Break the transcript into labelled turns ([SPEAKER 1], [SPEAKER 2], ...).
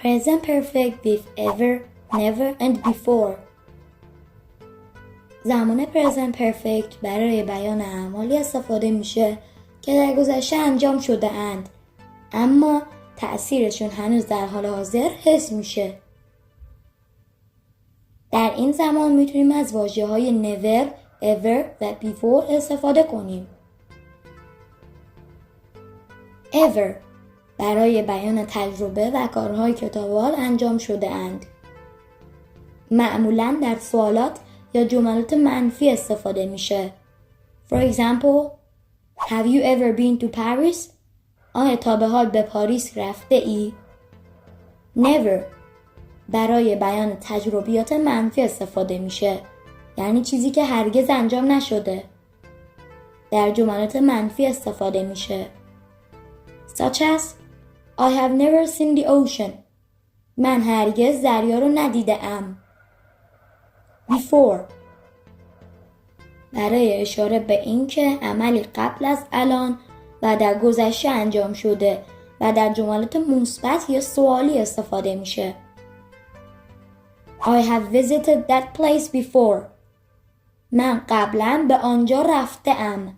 [SPEAKER 1] Present perfect with ever, never and before. زمان present perfect برای بیان اعمالی استفاده میشه که در گذشته انجام شده اند اما تأثیرشون هنوز در حال حاضر حس میشه. در این زمان میتونیم از واژه‌های never, ever و before استفاده کنیم. ever برای بیان تجربه و کارهای که تا به حال انجام شده اند. معمولاً در سوالات یا جملات منفی استفاده میشه. For example, have you ever been to Paris? آیا تا به حال به پاریس رفته ای؟ Never برای بیان تجربیات منفی استفاده میشه. یعنی چیزی که هرگز انجام نشده. در جملات منفی استفاده میشه. Such as, I have never seen the ocean. من هرگز دریا رو ندیده ام. Before برای اشاره به این که عملی قبل از الان و در گذشته انجام شده و در جملات مثبت یا سوالی استفاده میشه. I have visited that place before. من قبلا به آنجا رفته ام.